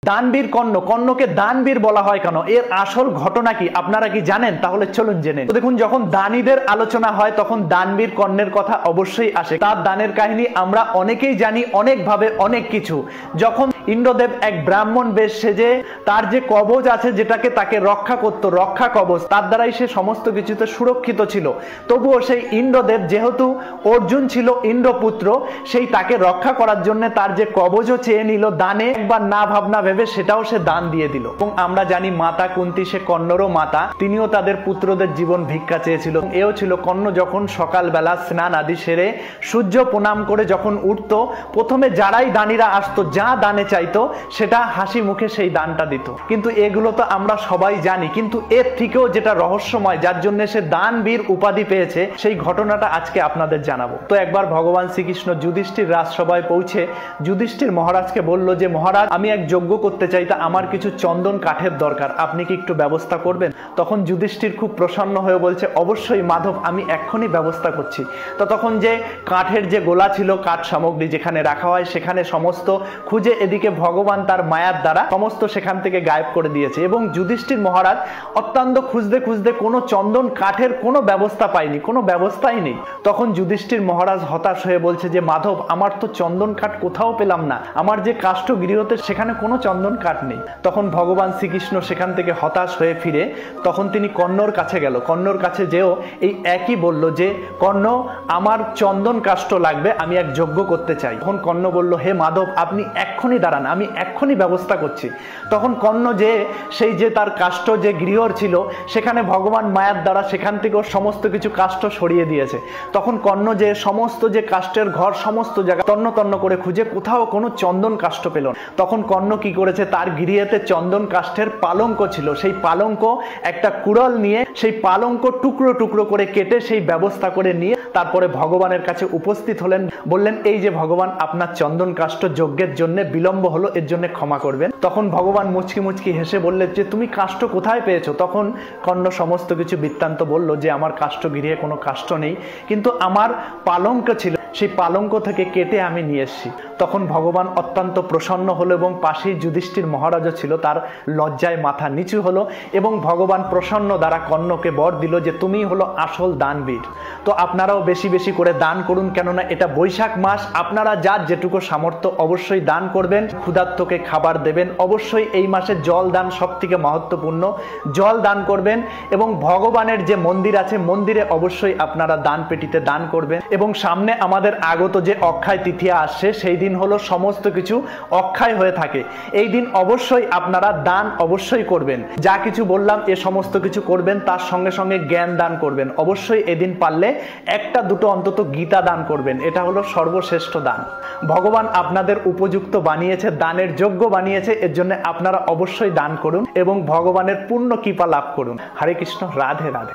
দানবীর কর্ণ, কর্ণকে দানবীর বলা হয় কেন, এর আসল ঘটনা কি আপনারা কি জানেন? তাহলে চলুন জেনে। দেখুন, যখন দানীদের আলোচনা হয় তখন দানবীর কর্ণের কথা অবশ্যই আসে। তার দানের কাহিনী আমরা অনেকেই জানি, অনেকভাবে অনেক কিছু। যখন ইন্দ্রদেব এক ব্রাহ্মণ বেশ সেজে তার যে কবচ আছে যেটাকে তাকে রক্ষা করত, রক্ষা কবচ, তার দ্বারাই সে সমস্ত কিছুতে সুরক্ষিত ছিল, তবুও সেই ইন্দ্রদেব যেহেতু অর্জুন ছিল ইন্দ্রপুত্র, সেই তাকে রক্ষা করার জন্য তার যে কবচও চেয়ে নিল, দানে একবার না ভাবনা ভেবে সেটাও সে দান দিয়ে দিল। এবং আমরা জানি মাতা কুন্তী, সে কর্ণরও মাতা, তিনিও তাদের পুত্রদের জীবন ভিক্ষা চেয়েছিল। এও ছিল কর্ণ যখন সকালবেলা স্নান আদি সেরে সূর্য প্রণাম করে যখন উঠতো, প্রথমে যারাই দানীরা আসতো, যা দানে চাইতো সেটা হাসি মুখে সেই দানটা দিত। কিন্তু এগুলো তো আমরা সবাই জানি, কিন্তু এর থেকেও যেটা রহস্যময়, যার জন্য সে দানবীর উপাধি পেয়েছে, সেই ঘটনাটা আজকে আপনাদের জানাবো। তো একবার ভগবান শ্রীকৃষ্ণ যুধিষ্ঠির রাজসভায় পৌঁছে যুধিষ্ঠির মহারাজকে বলল যে মহারাজ, আমি এক যজ্ঞ করতে চাই, তা আমার কিছু চন্দন কাঠের দরকার, আপনি কি একটু ব্যবস্থা করবেন? তখন যুধিষ্ঠির খুব প্রসন্ন হয়ে বলছে, অবশ্যই মাধব, আমি এক্ষুনি ব্যবস্থা করছি। তো তখন যে কাঠের যে গোলা ছিল, কাঠ সামগ্রী যেখানে রাখা হয়, সেখানে সমস্ত খুঁজে এদিকে ভগবান তার মায়ার দ্বারা সমস্ত সেখান থেকে গায়েব করে দিয়েছে। এবং যুধিষ্ঠির মহারাজ অত্যন্ত খুঁজতে খুঁজতে কোনো চন্দন কাঠের কোনো ব্যবস্থা পায়নি, কোনো ব্যবস্থাই নেই। তখন যুধিষ্ঠির মহারাজ হতাশ হয়ে বলছে যে মাধব, আমার তো চন্দন কাঠ কোথাও পেলাম না, আমার যে কাষ্ঠ গৃহতে সেখানে কোনো চন্দন কাঠ নেই। তখন ভগবান শ্রীকৃষ্ণ সেখান থেকে হতাশ হয়ে ফিরে তখন তিনি কর্ণর কাছে গেল। কর্ণর কাছে যেও এই একই বলল যে কর্ণ, আমার চন্দন কাষ্ঠ লাগবে, আমি এক যজ্ঞ করতে চাই। তখন কর্ণ বলল, হে মাধব, আপনি এক্ষুনি দাঁড়ান, আমি এক্ষুনি ব্যবস্থা করছি। তখন কর্ণ যে সেই যে তার কাষ্ঠ যে গৃহ ছিল, সেখানে ভগবান মায়ার দ্বারা সেখান থেকেও সমস্ত কিছু কাষ্ঠ সরিয়ে দিয়েছে। তখন কর্ণ যে সমস্ত যে কাষ্ঠের ঘর, সমস্ত জায়গা তন্ন তন্ন করে খুঁজে কোথাও কোনো চন্দন কাষ্ঠ পেল না। তখন কর্ণ কি করেছে, তার গৃহেতে চন্দন কাষ্ঠের পালঙ্ক ছিল, সেই পালঙ্ক একটা কুড়াল নিয়ে সেই পালঙ্ক টুকরো টুকরো করে কেটে সেই ব্যবস্থা করে নিয়ে তারপরে ভগবানের কাছে উপস্থিত হলেন। বললেন, এই যে ভগবান, আপনার চন্দন কাষ্ঠ যজ্ঞের জন্য বিলম্ব হলো, এর জন্য ক্ষমা করবেন। তখন ভগবান মুচকি মুচকি হেসে বললেন যে তুমি কাষ্ঠ কোথায় পেয়েছো? তখন কর্ণ সমস্ত কিছু বৃত্তান্ত বলল যে আমার কাষ্ঠ গৃহে কোনো কাষ্ঠ নেই, কিন্তু আমার পালঙ্ক ছিল, সেই পালঙ্ক থেকে কেটে আমি নিয়ে এসেছি। তখন ভগবান অত্যন্ত প্রসন্ন হলো এবং পাশেই যুধিষ্ঠির মহারাজও ছিল, তার লজ্জায় মাথা নিচু হলো এবং ভগবান প্রসন্ন দ্বারা কর্ণকে বর দিল যে তুমি হলো আসল দানবীর। তো আপনারাও বেশি বেশি করে দান করুন, কেননা এটা বৈশাখ মাস, আপনারা যার যেটুকু সামর্থ্য অবশ্যই দান করবেন, ক্ষুধার্তকে খাবার দেবেন। অবশ্যই এই মাসে জল দান সব থেকে মহত্বপূর্ণ, জল দান করবেন এবং ভগবানের যে মন্দির আছে মন্দিরে অবশ্যই আপনারা দান পেটিতে দান করবেন। এবং সামনে আমাদের আগত যে অক্ষয় তিথি আসছে, সেই দিন হলো সমস্ত কিছু অক্ষয় হয়ে থাকে। এই দিন অবশ্যই আপনারা দান অবশ্যই করবেন, যা কিছু বললাম এ সমস্ত কিছু করবেন, তার সঙ্গে সঙ্গে জ্ঞান দান করবেন। অবশ্যই এদিন পারলে একটা দুটো অন্তত গীতা দান করবেন, এটা হলো সর্বশ্রেষ্ঠ দান। ভগবান আপনাদের উপযুক্ত বানিয়েছে, দানের যোগ্য বানিয়েছে, এর জন্য আপনারা অবশ্যই দান করুন এবং ভগবানের পূর্ণ কৃপা লাভ করুন। হরে কৃষ্ণ, রাধে রাধে।